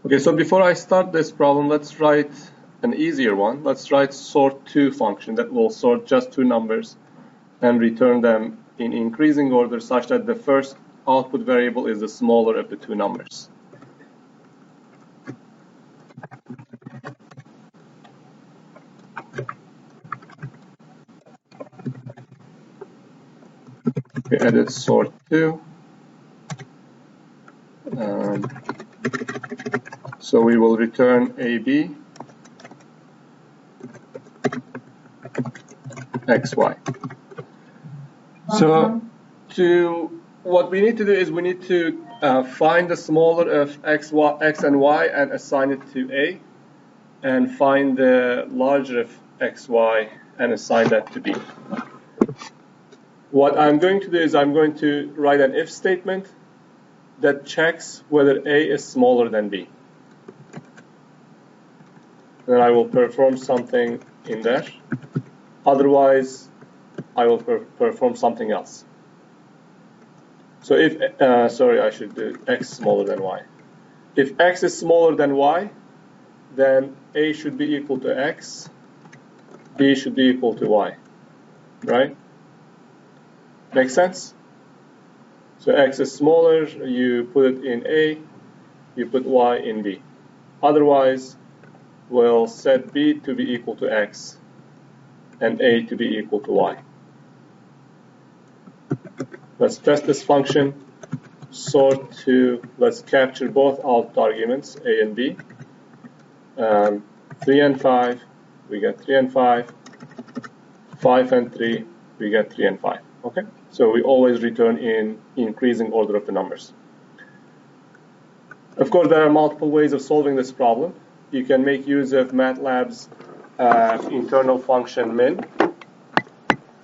Okay, so before I start this problem, let's write an easier one. Let's write sort2 function that will sort just two numbers and return them in increasing order such that the first output variable is the smaller of the two numbers. We edit sort2. So we will return AB XY. So what we need to do is we need to find the smaller of X and Y and assign it to A, and find the larger of XY and assign that to B. What I'm going to do is I'm going to write an if statement that checks whether A is smaller than B. Then I will perform something in there. Otherwise, I will perform something else. So if, sorry, I should do X smaller than Y. If X is smaller than Y, then A should be equal to X, B should be equal to Y, right? Make sense? So X is smaller, you put it in A, you put Y in B. Otherwise, we'll set B to be equal to X and A to be equal to Y. Let's test this function. Sort2, let's capture both output arguments, A and B. 3 and 5, we get 3 and 5. 5 and 3, we get 3 and 5. Okay? So we always return in increasing order of the numbers. Of course, there are multiple ways of solving this problem. You can make use of MATLAB's internal function min.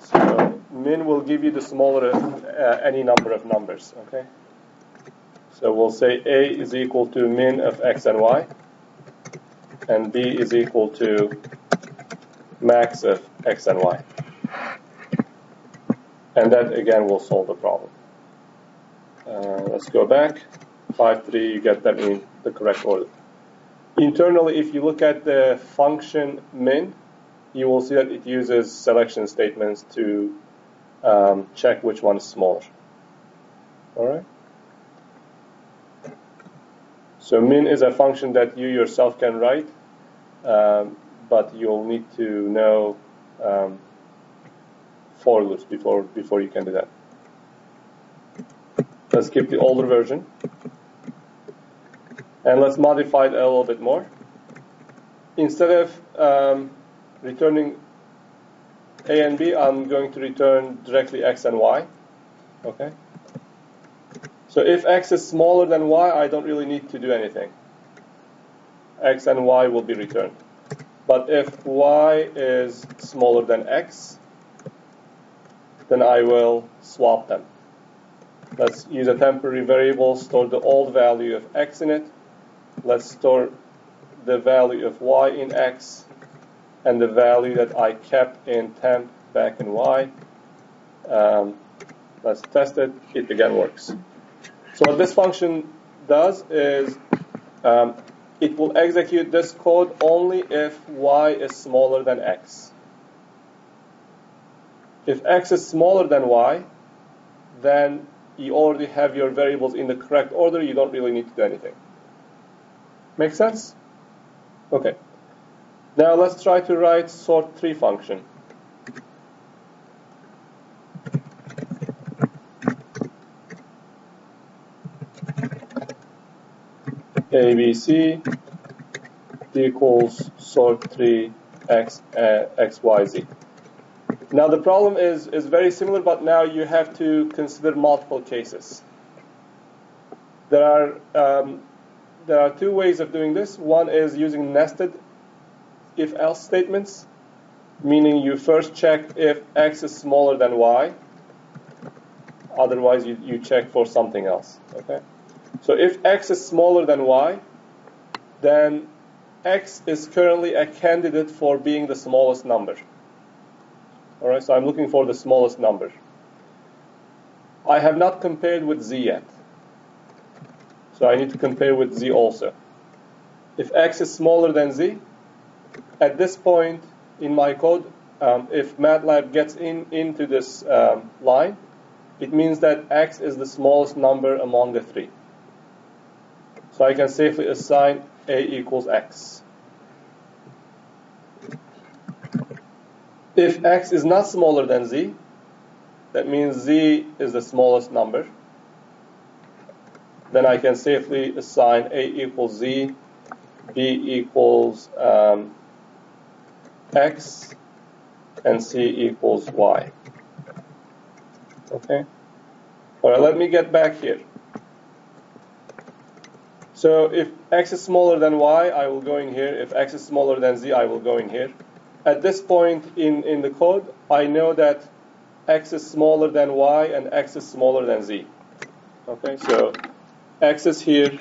So min will give you the smaller of any number of numbers. Okay? So we'll say A is equal to min of X and Y, and B is equal to max of X and Y. And that again will solve the problem. Let's go back. 5, 3, you get them in the correct order. Internally, if you look at the function min, you will see that it uses selection statements to check which one is smaller. All right? So min is a function that you yourself can write, but you'll need to know for loops before you can do that. Let's keep the older version. And let's modify it a little bit more. Instead of returning A and B, I'm going to return directly X and Y. Okay? So if X is smaller than Y, I don't really need to do anything. X and Y will be returned. But if Y is smaller than X, then I will swap them. Let's use a temporary variable, store the old value of X in it. Let's store the value of Y in X and the value that I kept in temp back in Y. Let's test it. It again works. So what this function does is it will execute this code only if Y is smaller than X. If X is smaller than Y, then you already have your variables in the correct order. You don't really need to do anything. Make sense? Okay. Now let's try to write sort3 function. ABC equals sort3 X, XYZ. Now the problem is very similar, but now you have to consider multiple cases. There are two ways of doing this. One is using nested if-else statements, meaning you first check if X is smaller than Y. Otherwise, you check for something else. Okay. So if X is smaller than Y, then X is currently a candidate for being the smallest number. All right, so I'm looking for the smallest number. I have not compared with Z yet. So I need to compare with Z also. if x is smaller than z, at this point in my code, if MATLAB gets into this line, it means that x is the smallest number among the three. So I can safely assign a equals x. If x is not smaller than z, that means z is the smallest number. Then I can safely assign a equals z, b equals x, and c equals y. Okay? All right, let me get back here. So if x is smaller than y, I will go in here. If x is smaller than z, I will go in here. At this point in the code, I know that x is smaller than y and x is smaller than z. Okay, so x is here,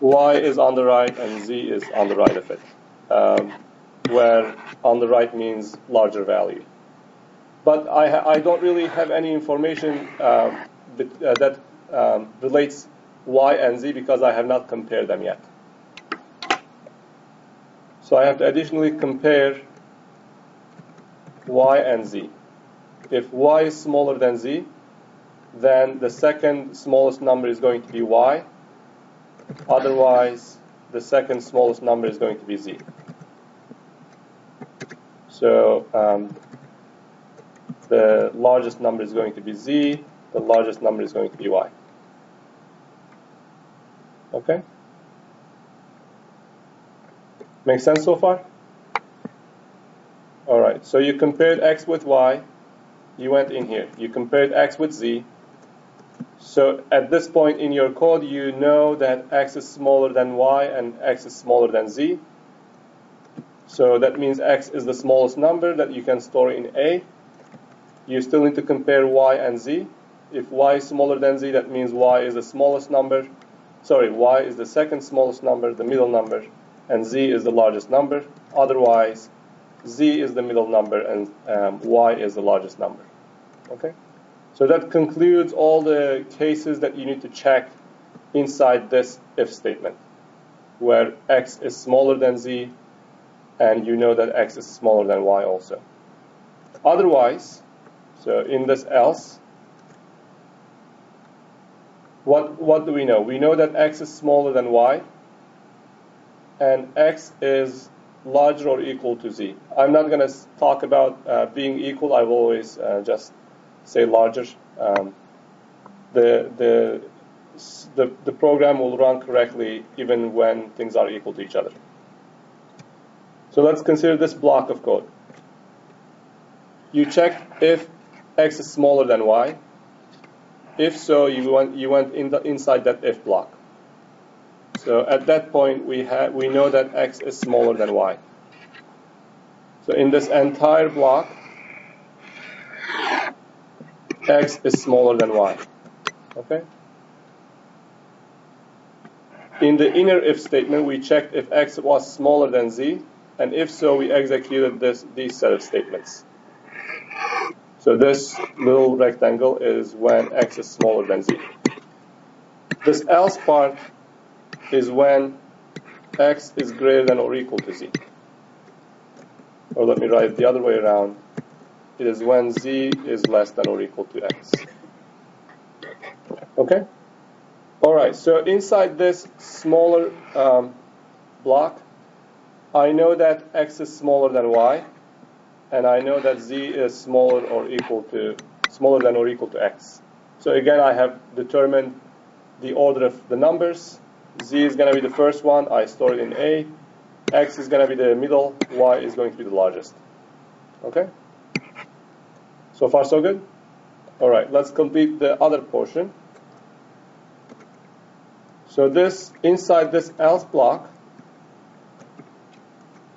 y is on the right, and z is on the right of it, where on the right means larger value. But I don't really have any information that relates y and z because I have not compared them yet. So I have to additionally compare y and z. If y is smaller than z, then the second smallest number is going to be y. Otherwise, the second smallest number is going to be z. So the largest number is going to be z, the largest number is going to be y. Okay? Make sense so far? Alright, so you compared x with y, you went in here. You compared x with z. So at this point in your code, you know that x is smaller than y and x is smaller than z. So that means x is the smallest number that you can store in A. You still need to compare y and z. If y is smaller than z, that means y is the smallest number. Sorry, y is the second smallest number, the middle number, and z is the largest number. Otherwise, z is the middle number and y is the largest number. Okay? So that concludes all the cases that you need to check inside this if statement, where x is smaller than z, and you know that x is smaller than y also. Otherwise, so in this else, what do we know? We know that x is smaller than y, and x is larger or equal to z. I'm not going to talk about being equal. I will always just say larger. The program will run correctly even when things are equal to each other. So let's consider this block of code. You check if x is smaller than y. If so, you went inside that if block. So at that point, we know that x is smaller than y. So in this entire block, x is smaller than y. Okay? In the inner if statement, we checked if x was smaller than z, and if so, we executed these set of statements. So this little rectangle is when x is smaller than z. This else part is when x is greater than or equal to z. Or let me write it the other way around. It is when z is less than or equal to x. Okay? Alright, so inside this smaller block, I know that x is smaller than y, and I know that z is smaller than or equal to x. So again, I have determined the order of the numbers. Z is going to be the first one. I store it in A. X is going to be the middle. Y is going to be the largest. Okay? So far, so good? All right, let's complete the other portion. So inside this else block,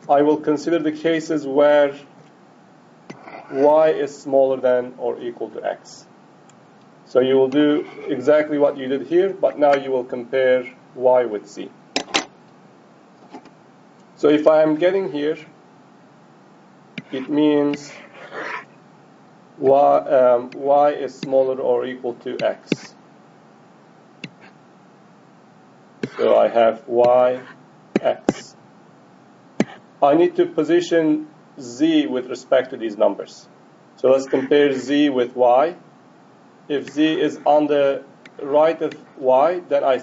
I will consider the cases where y is smaller than or equal to x. So you will do exactly what you did here, but now you will compare y with z. So if I am getting here, it means y is smaller or equal to x. So I have y, x. I need to position z with respect to these numbers. So let's compare z with y. If z is on the right of y, then I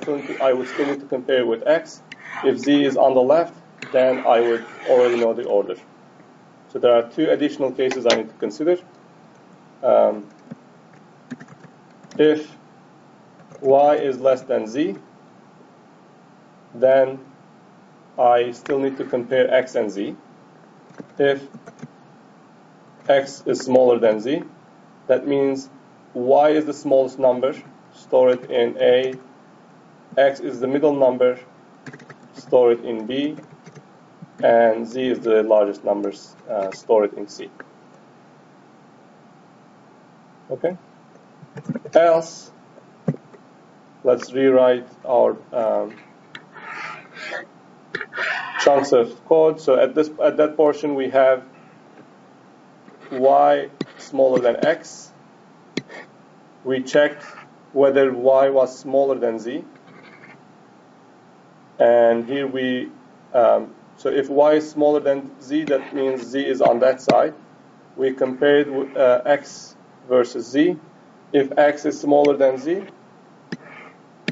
would still need to compare with x. If z is on the left, then I would already know the order. So there are two additional cases I need to consider. If y is less than z, then I still need to compare x and z. If x is smaller than z, that means y is the smallest number, store it in A. X is the middle number, store it in B. And z is the largest number, store it in C. Okay? Else, let's rewrite our chunks of code. So at that portion we have y smaller than x. We checked whether y was smaller than z. And here we, so if y is smaller than z, that means z is on that side. We compared x versus z. If x is smaller than z,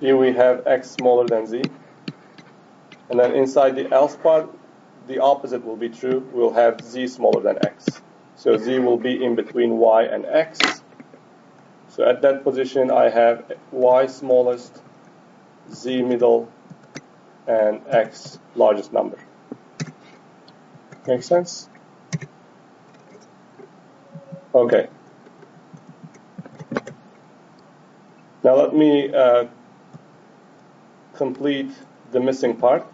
here we have x smaller than z. And then inside the else part, the opposite will be true. We'll have z smaller than x. So z will be in between y and x. So at that position, I have y smallest, z middle, and x largest number. Make sense? Okay. Now let me complete the missing part.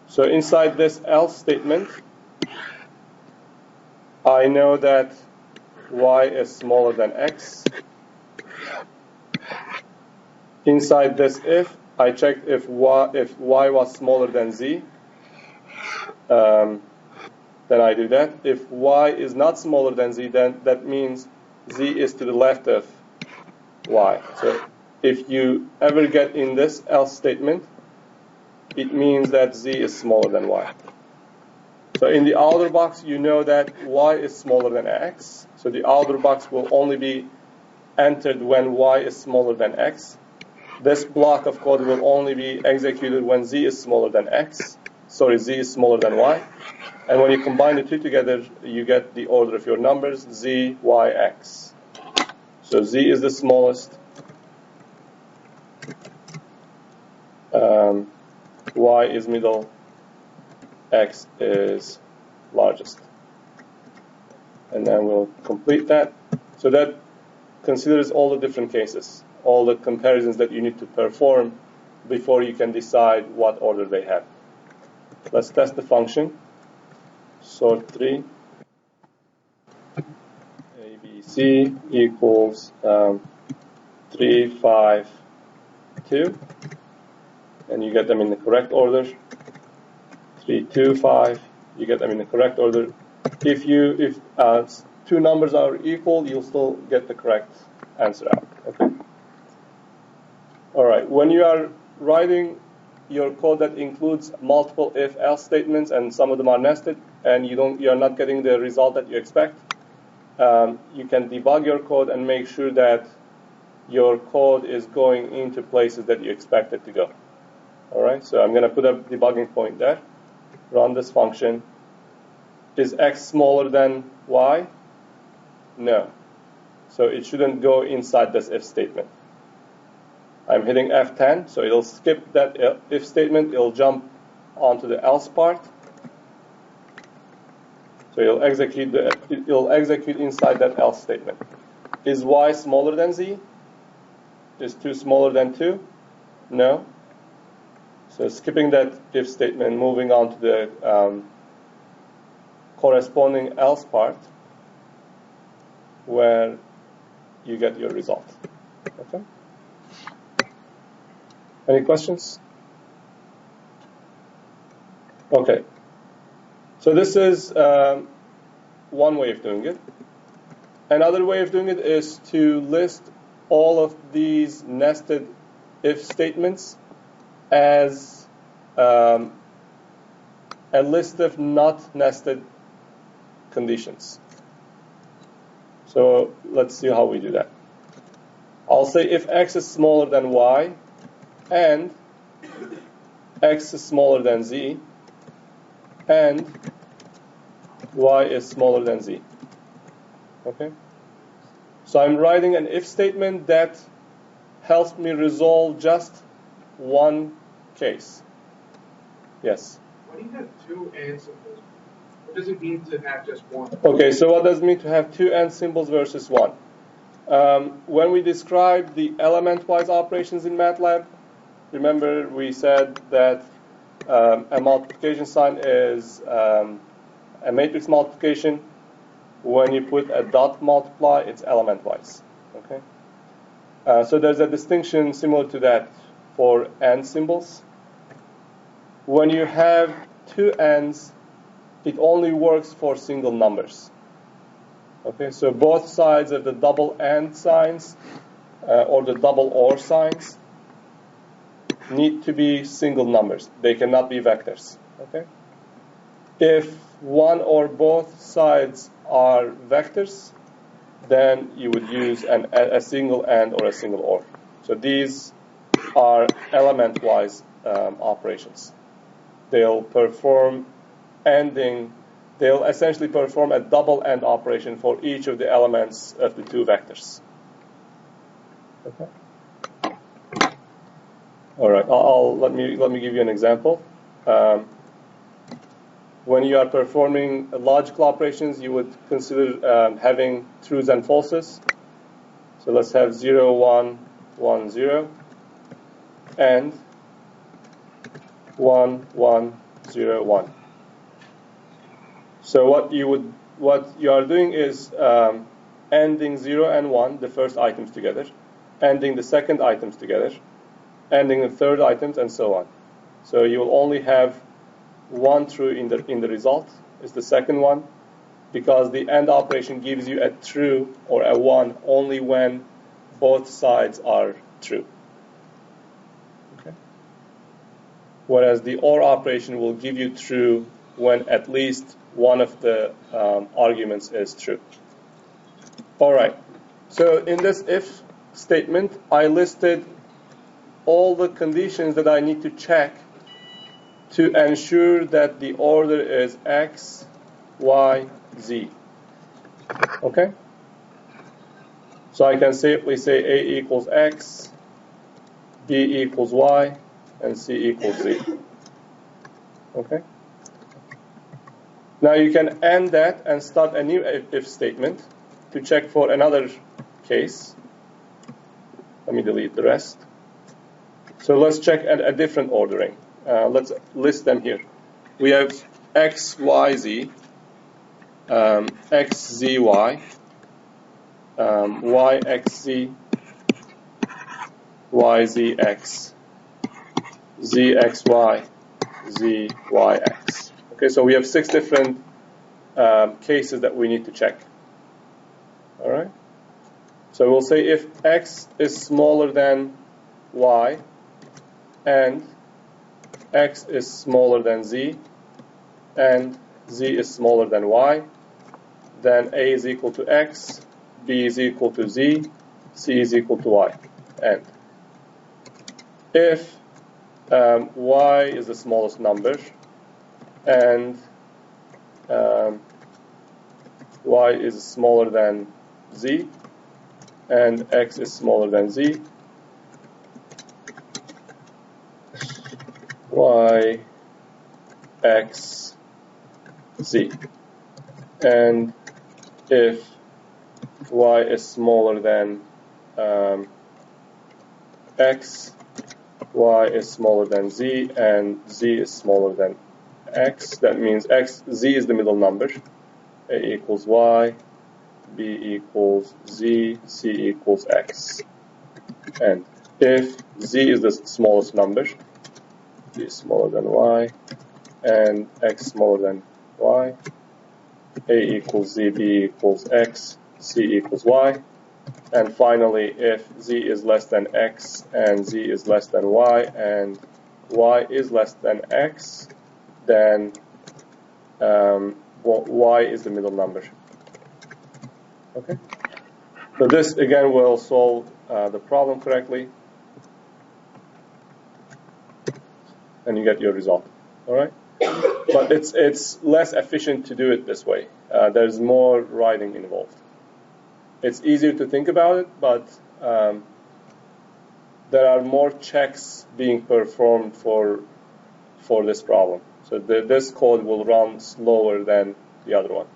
So inside this else statement, I know that y is smaller than x. Inside this if, I checked if y was smaller than z. Then I do that. If y is not smaller than z, then that means z is to the left of y. So if you ever get in this else statement, it means that z is smaller than y. So in the outer box, you know that y is smaller than x. So the outer box will only be entered when y is smaller than x. This block of code will only be executed when z is smaller than x. Sorry, z is smaller than y. And when you combine the two together, you get the order of your numbers, z, y, x. So z is the smallest, y is middle, x is largest. And then we'll complete that. So that considers all the different cases, all the comparisons that you need to perform before you can decide what order they have. Let's test the function. Sort3 ABC equals 3, 5, 2, and you get them in the correct order. 3, 2, 5, you get them in the correct order. If two numbers are equal, you'll still get the correct answer out. Okay. All right. When you are writing your code that includes multiple if-else statements and some of them are nested, and you're not getting the result that you expect, you can debug your code and make sure that your code is going into places that you expect it to go. All right. So I'm going to put a debugging point there. Run this function. Is x smaller than y? No. So it shouldn't go inside this if statement. I'm hitting F10, so it'll skip that if statement. It'll jump onto the else part. So it'll execute inside that else statement. Is y smaller than z? Is 2 smaller than 2? No. So skipping that if statement, moving on to the corresponding else part, where you get your result. Okay. Any questions? Okay. So this is one way of doing it. Another way of doing it is to list all of these nested if statements as a list of not nested conditions. So let's see how we do that. I'll say if x is smaller than y and x is smaller than z and y is smaller than z. Okay? So I'm writing an if statement that helps me resolve just one case. Yes? Why do you have two and symbols? What does it mean to have just one? Okay, so what does it mean to have two and symbols versus one? When we describe the element-wise operations in MATLAB, remember we said that a multiplication sign is a matrix multiplication. When you put a dot multiply, it's element-wise. Okay. So there's a distinction similar to that for and symbols. When you have two ands, it only works for single numbers. Okay, so both sides of the double and signs or the double or signs need to be single numbers. They cannot be vectors. Okay. If one or both sides are vectors, then you would use a single and or a single or. So these are element-wise operations. They'll perform ANDing. They'll essentially perform a double AND operation for each of the elements of the two vectors. Okay. All right. Let me give you an example. When you are performing logical operations, you would consider having trues and falses. So let's have 0, 1, 1, 0, and 1, 1, 0, 1. So what you are doing is ANDing 0 and 1, the first items together, ANDing the second items together, ANDing the third items, and so on. So you will only have one true in the result. Is the second one, because the AND operation gives you a true or a 1 only when both sides are true. Okay. Whereas the OR operation will give you true when at least one of the arguments is true. All right. So in this if statement, I listed all the conditions that I need to check to ensure that the order is X, Y, Z. Okay? So I can safely say A equals X, B equals Y, and C equals Z. Okay? Now you can end that and start a new if statement to check for another case. Let me delete the rest. So let's check a different ordering. Let's list them here. We have X, Y, Z, X, Z, Y, Y, X, Z, Y, Z, X, Z, X, Y, Z, Y, X. Okay, so we have 6 different cases that we need to check. All right. So we'll say if X is smaller than Y and X is smaller than Z and Z is smaller than Y, then A is equal to X, B is equal to Z, C is equal to Y. And if Y is the smallest number and Y is smaller than Z and X is smaller than Z, Y, X, Z. And if Y is smaller than X, Y is smaller than Z, and Z is smaller than X, that means Z is the middle number. A equals Y, B equals Z, C equals X. And if Z is the smallest number, Z is smaller than Y, and X smaller than Y, A equals Z, B equals X, C equals Y, And finally, if z is less than x and z is less than y and y is less than x, then y is the middle number. Okay? So this again will solve the problem correctly, and you get your result. All right? But it's less efficient to do it this way. There's more writing involved. It's easier to think about it, but there are more checks being performed for this problem. So this code will run slower than the other one,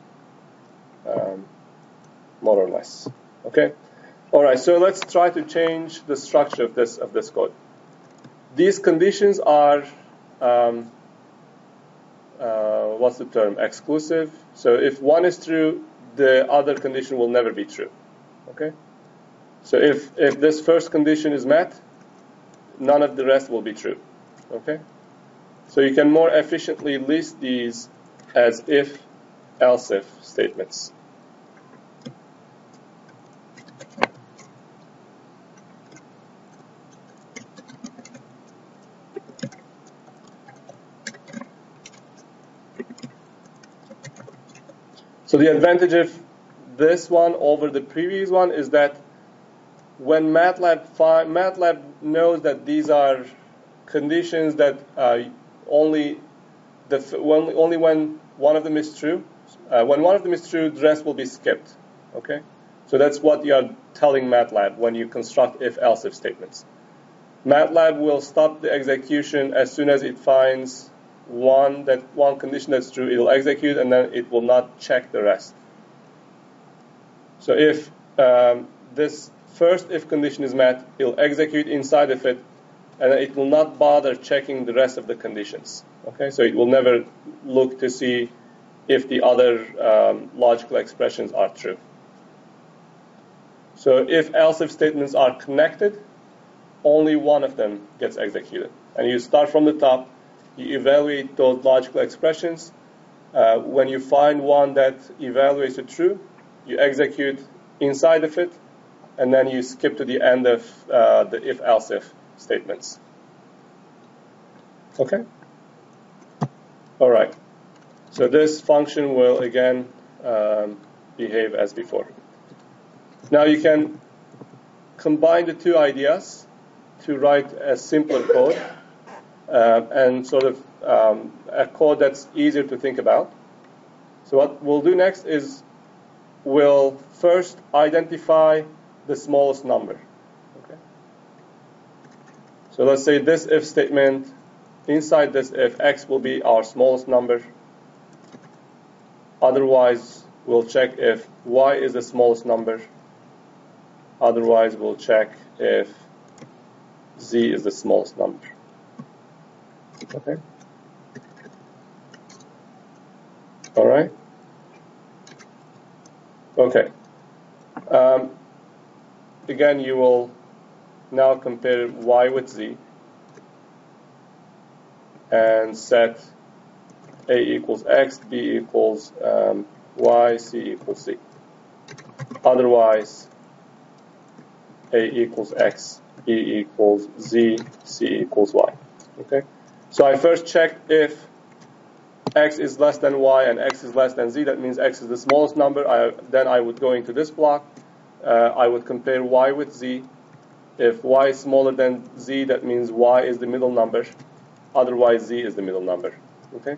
more or less. Okay. All right. So let's try to change the structure of this code. These conditions are what's the term? Exclusive. So if one is true, the other condition will never be true. Okay? So if this first condition is met, none of the rest will be true. Okay? So you can more efficiently list these as if, else if statements. So the advantage of this one over the previous one is that when MATLAB knows that these are conditions that only when one of them is true. When one of them is true, the rest will be skipped. Okay, so that's what you are telling MATLAB when you construct if-else if statements. MATLAB will stop the execution as soon as it finds one condition that's true. It will execute, and then it will not check the rest. So if this first if condition is met, it will execute inside of it, and it will not bother checking the rest of the conditions. Okay, so it will never look to see if the other logical expressions are true. So if else if statements are connected, only one of them gets executed. And you start from the top, you evaluate those logical expressions. When you find one that evaluates it true, you execute inside of it, and then you skip to the end of the if else if statements. Okay? All right. So this function will again behave as before. Now you can combine the two ideas to write a simpler code and sort of a code that's easier to think about. So what we'll do next is we'll first identify the smallest number. Okay. So let's say this if statement, inside this if, x will be our smallest number. Otherwise, we'll check if y is the smallest number. Otherwise, we'll check if z is the smallest number. Okay. All right. Okay. Again, you will now compare y with z and set a equals x, b equals y, c equals z. Otherwise, a equals x, b equals z, c equals y. Okay. So I first checked if x is less than y and x is less than z. That means x is the smallest number. Then I would go into this block. I would compare y with z. If y is smaller than z, that means y is the middle number. Otherwise, z is the middle number. Okay?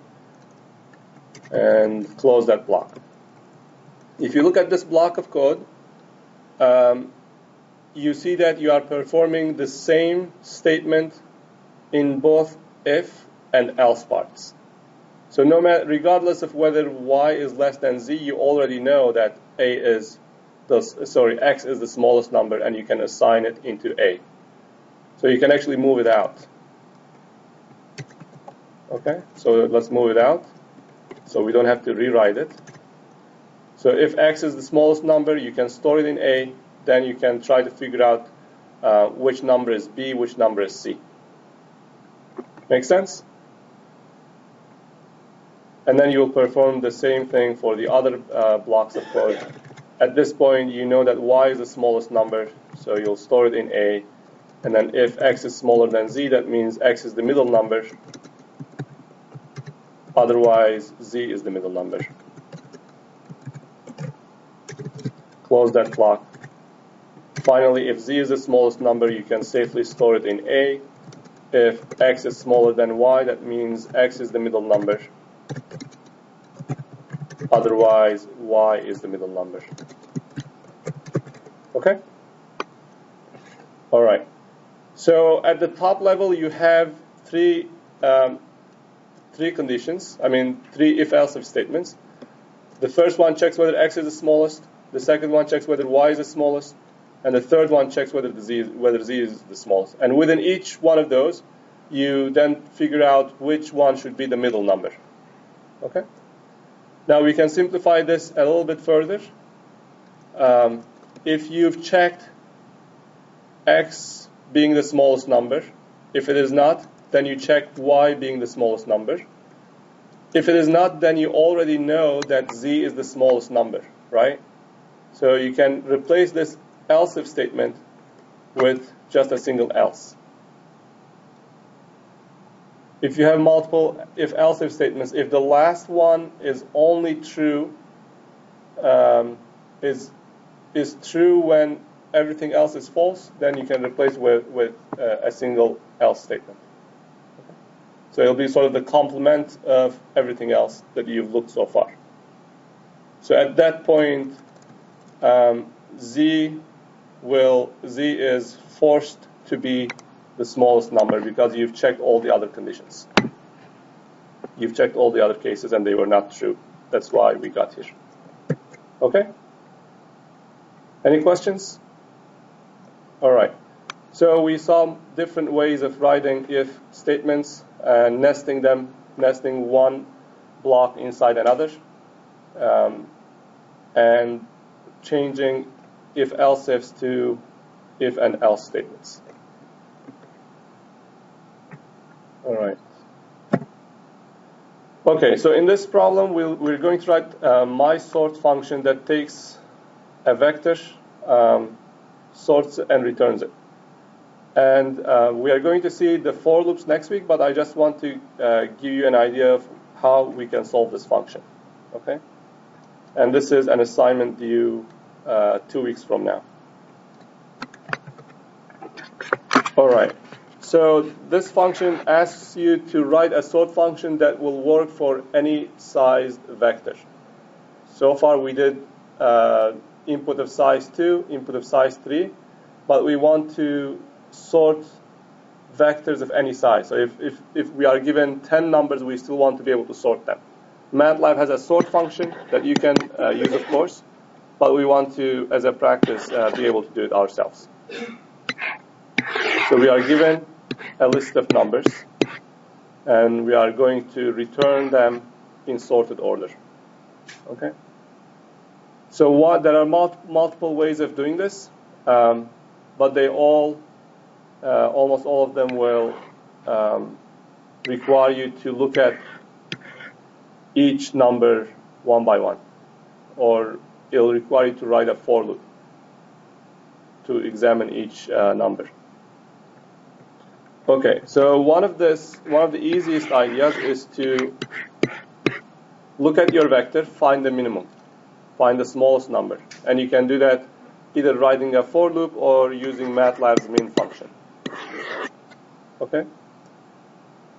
And close that block. If you look at this block of code, you see that you are performing the same statement in both if and else parts. So regardless of whether y is less than z, you already know that x is the smallest number, and you can assign it into a. So you can actually move it out. Okay, so let's move it out, so we don't have to rewrite it. So if x is the smallest number, you can store it in a. Then you can try to figure out which number is b, which number is c. Make sense? And then you will perform the same thing for the other blocks of code at this point, you know that y is the smallest number, so you'll store it in A. And then if x is smaller than z, that means x is the middle number. Otherwise, z is the middle number. Close that block. Finally, if z is the smallest number, you can safely store it in A. If x is smaller than y, that means x is the middle number. Otherwise, y is the middle number. Okay? All right. So at the top level, you have three conditions. Three if-else-if statements. The first one checks whether x is the smallest. The second one checks whether y is the smallest. And the third one checks whether z is the smallest. And within each one of those, you then figure out which one should be the middle number. Okay? Now we can simplify this a little bit further. If you've checked x being the smallest number, if it is not, then you check y being the smallest number. If it is not, then you already know that z is the smallest number, right? So you can replace this else-if statement with just a single else. If you have multiple if-else-if statements, if the last one is only true, is true when everything else is false, then you can replace with a single else statement. Okay? So it'll be sort of the complement of everything else that you've looked so far. So at that point, z is forced to be the smallest number because you've checked all the other conditions. You've checked all the other cases and they were not true. That's why we got here. Okay? Any questions? All right. So we saw different ways of writing if statements and nesting one block inside another, and changing if-else-ifs to if and else statements. All right. Okay, so in this problem, we're going to write a mySort function that takes a vector, sorts and returns it. And we are going to see the for loops next week, but I just want to give you an idea of how we can solve this function. Okay? And this is an assignment due 2 weeks from now. All right. So this function asks you to write a sort function that will work for any sized vector. So far we did input of size 2, input of size 3, but we want to sort vectors of any size. So if we are given 10 numbers, we still want to be able to sort them. MATLAB has a sort function that you can use, of course, but we want to, as a practice, be able to do it ourselves. So we are given a list of numbers, and we are going to return them in sorted order. Okay? So there are multiple ways of doing this, but they all, almost all of them will require you to look at each number one by one, or it'll require you to write a for loop to examine each number. Okay, so one of the easiest ideas is to look at your vector, find the minimum, find the smallest number, and you can do that either writing a for loop or using MATLAB's min function. Okay?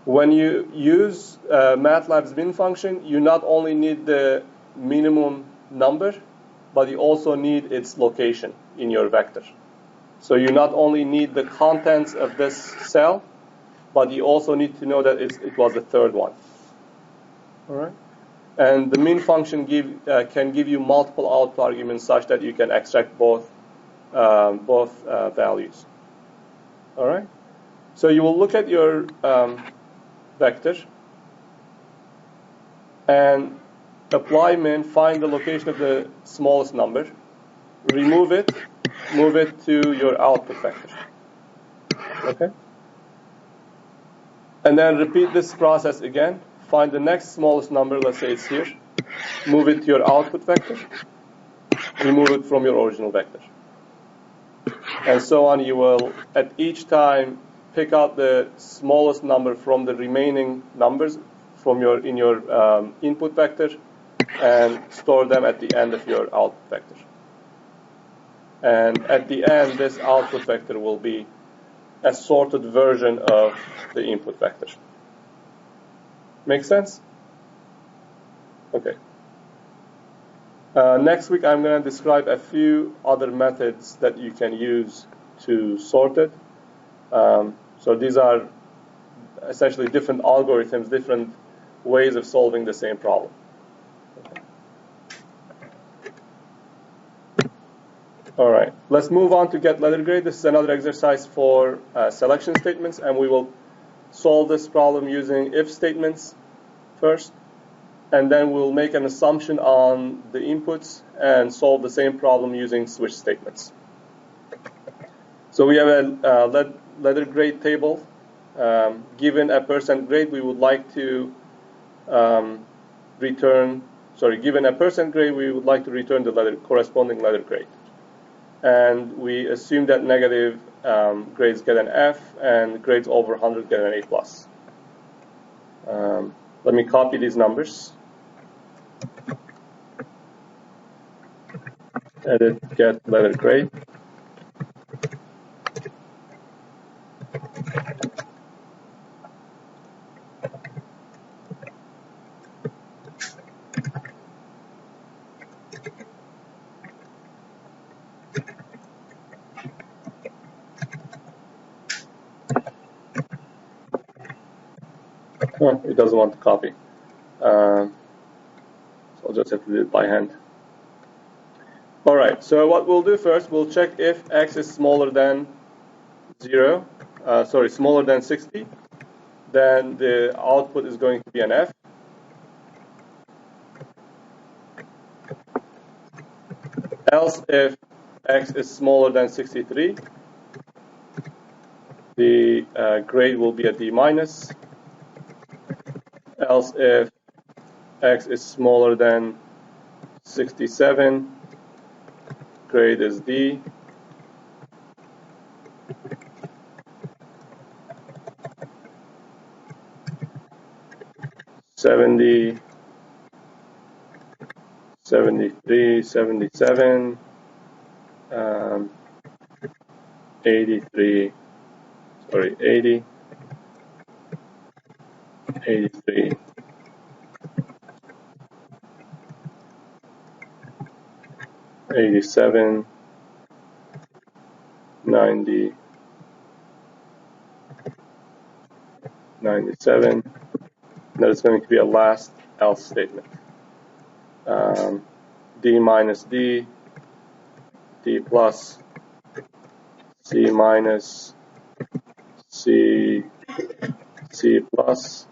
When you use MATLAB's min function, you not only need the minimum number, but you also need its location in your vector. So you not only need the contents of this cell, but you also need to know that it was the third one. All right? And the min function can give you multiple output arguments such that you can extract both values. All right? So you will look at your vector and apply min, find the location of the smallest number, remove it, move it to your output vector. Okay? And then repeat this process again. Find the next smallest number, let's say it's here, move it to your output vector, remove it from your original vector. And so on, you will, at each time, pick out the smallest number from the remaining numbers from in your input vector and store them at the end of your output vector. And at the end, this output vector will be a sorted version of the input vector. Make sense? Okay. Next week, I'm going to describe a few other methods that you can use to sort it. So these are essentially different algorithms, different ways of solving the same problem. Okay. All right, let's move on to get letter grade. This is another exercise for selection statements, and we will solve this problem using if statements first. And then we'll make an assumption on the inputs and solve the same problem using switch statements. So we have a letter grade table. Given a % grade, we would like to given a % grade, we would like to return the corresponding letter grade. And we assume that negative grades get an F and grades over 100 get an A+. Let me copy these numbers. Edit, get letter grade. Oh, it doesn't want to copy. So I'll just have to do it by hand. All right, so what we'll do first, we'll check if x is smaller than smaller than 60, then the output is going to be an F. Else, if x is smaller than 63, the grade will be a D-. Else, if x is smaller than 67, grade is D. (70, 73, 77, 83, 80, 83, 87, 90, 97. That is going to be a last else statement. D minus D, D plus, C minus, C, C plus,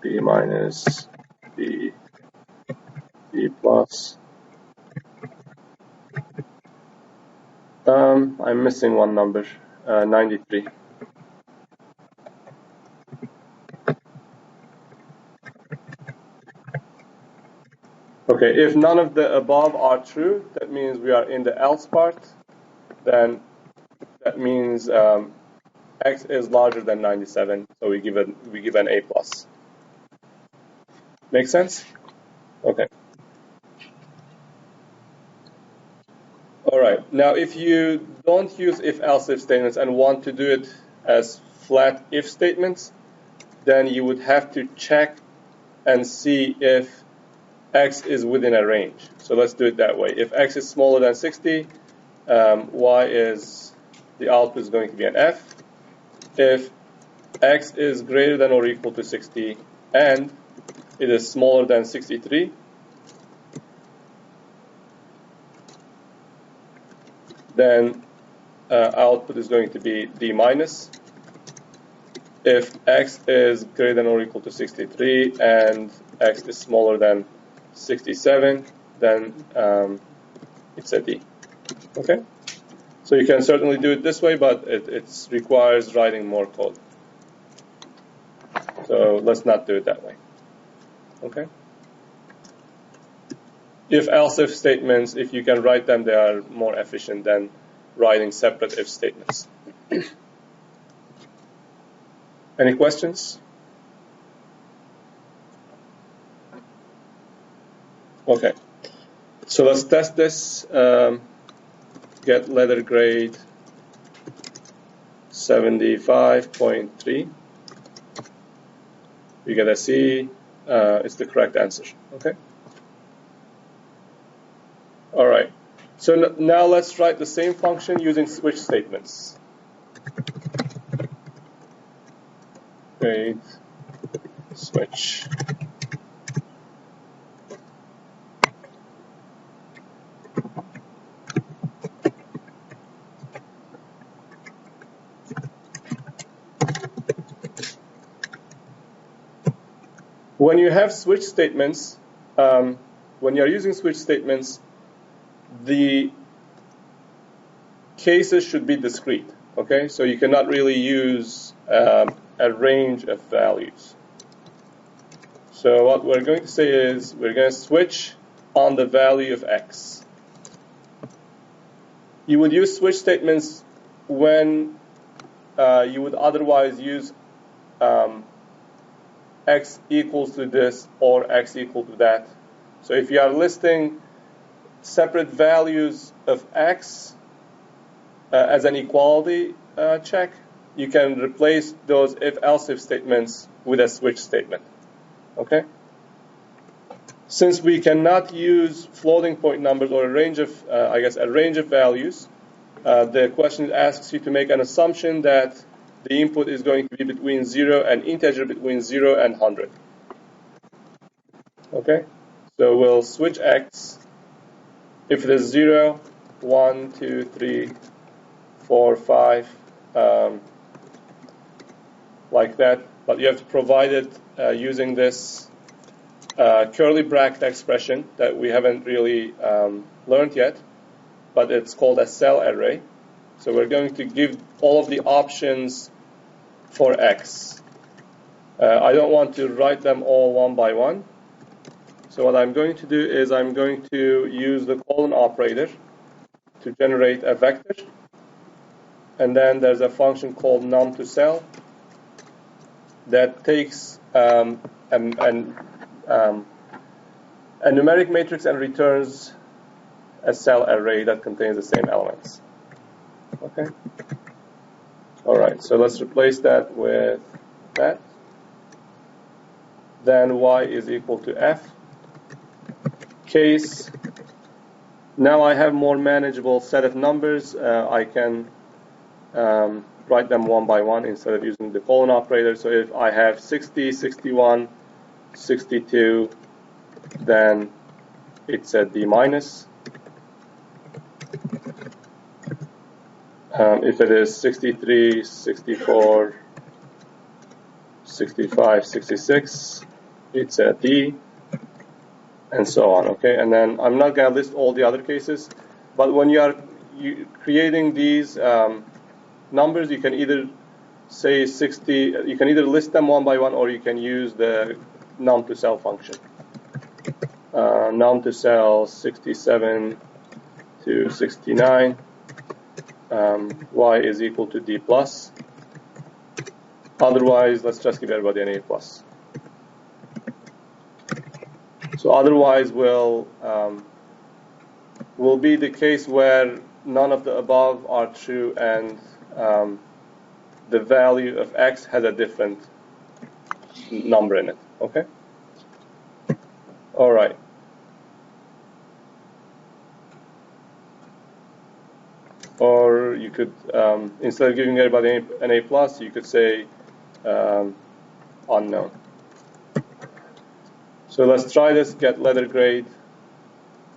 B minus, B, B plus. I'm missing one number, 93. Okay, if none of the above are true, that means we are in the else part. Then that means x is larger than 97, so we give an A+. Make sense? Okay. All right. Now, if you don't use if-else-if statements and want to do it as flat if statements, then you would have to check and see if x is within a range. So let's do it that way. If x is smaller than 60, the output is going to be an F. If x is greater than or equal to 60 and it is smaller than 63, then output is going to be D-. If x is greater than or equal to 63 and x is smaller than 67, then it's a D. Okay? So you can certainly do it this way, but it requires writing more code. So let's not do it that way. Okay? if-else-if statements, if you can write them, they are more efficient than writing separate if statements. Any questions? Okay. So let's test this. Get letter grade 75.3. We get a C. It's the correct answer. Okay. All right. So now let's write the same function using switch statements. Grade switch. When you have switch statements, when you're using switch statements, the cases should be discrete. Okay, so you cannot really use a range of values. So what we're going to say is we're going to switch on the value of x. You would use switch statements when you would otherwise use x equals to this or x equal to that. So if you are listing separate values of x as an equality check, you can replace those if-else-if statements with a switch statement. Okay? Since we cannot use floating point numbers or a range of, a range of values, the question asks you to make an assumption that the input is going to be between 0 and integer between 0 and 100. Okay? So we'll switch x. If it is 0, 1, 2, 3, 4, 5, like that. But you have to provide it using this curly bracket expression that we haven't really learned yet, but it's called a cell array. So we're going to give all of the options for x. I don't want to write them all one by one. So what I'm going to do is I'm going to use the colon operator to generate a vector. And then there's a function called num to cell that takes a numeric matrix and returns a cell array that contains the same elements. Okay. All right. So let's replace that with that. Then y is equal to f. Case. Now I have more manageable set of numbers. I can write them one by one instead of using the colon operator. So if I have 60, 61, 62, then it's a D minus. If it is 63, 64, 65, 66, it's a D, and so on. Okay, and then I'm not going to list all the other cases, but when you are creating these numbers, you can either say 60, you can either list them one by one, or you can use the num to cell function. Num to cell 67 to 69. Y is equal to D plus. Otherwise, let's just give everybody an A plus. So otherwise will be the case where none of the above are true and the value of x has a different number in it. Okay? All right. Or you could, instead of giving everybody an A plus, you could say unknown. So let's try this, get letter grade,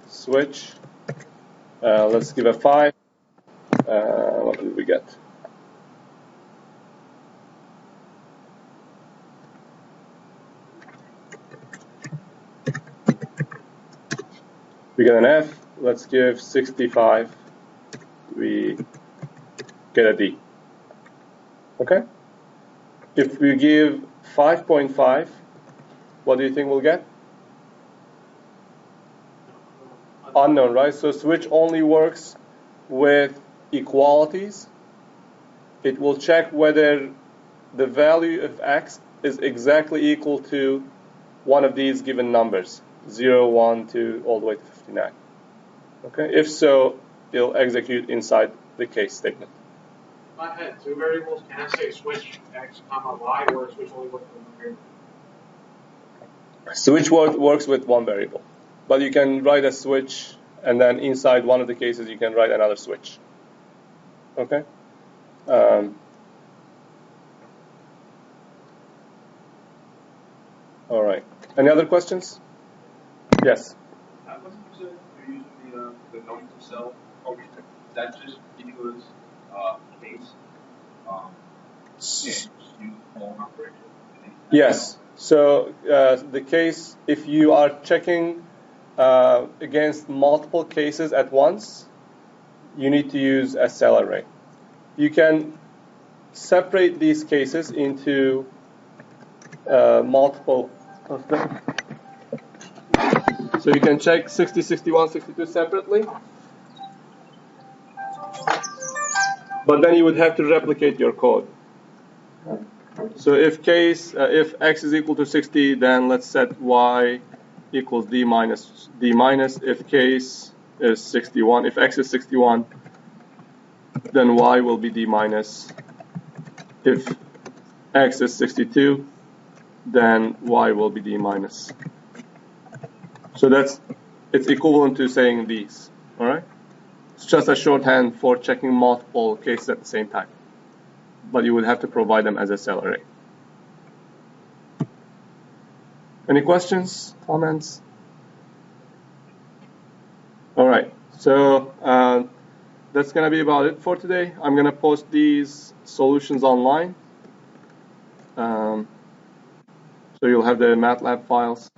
switch. Let's give a 5. What did we get? We get an F. Let's give 65. We get a D. Okay? If we give 5.5, what do you think we'll get? unknown, right? So switch only works with equalities. It will check whether the value of x is exactly equal to one of these given numbers, 0, 1, 2, all the way to 59. Okay? If so, it'll execute inside the case statement. If I had two variables, can I say switch x comma y, or switch only with one variable? Switch works with one variable, but you can write a switch, and then inside one of the cases you can write another switch. Okay? All right. Any other questions? Yes. What did you say you're using the known to self function? Is that just because case? Use phone operation? Yes. So the case, if you are checking against multiple cases at once, you need to use a cell array. You can separate these cases into multiple of them. So you can check 60, 61, 62 separately, but then you would have to replicate your code. So if x is equal to 60, then let's set y equals d minus d minus. If case is 61, if x is 61, then y will be d minus. If x is 62, then y will be d minus. So it's equivalent to saying these, all right? It's just a shorthand for checking multiple cases at the same time, but you would have to provide them as a cell array. Any questions, comments? All right, so that's gonna be about it for today. I'm gonna post these solutions online, so you'll have the MATLAB files.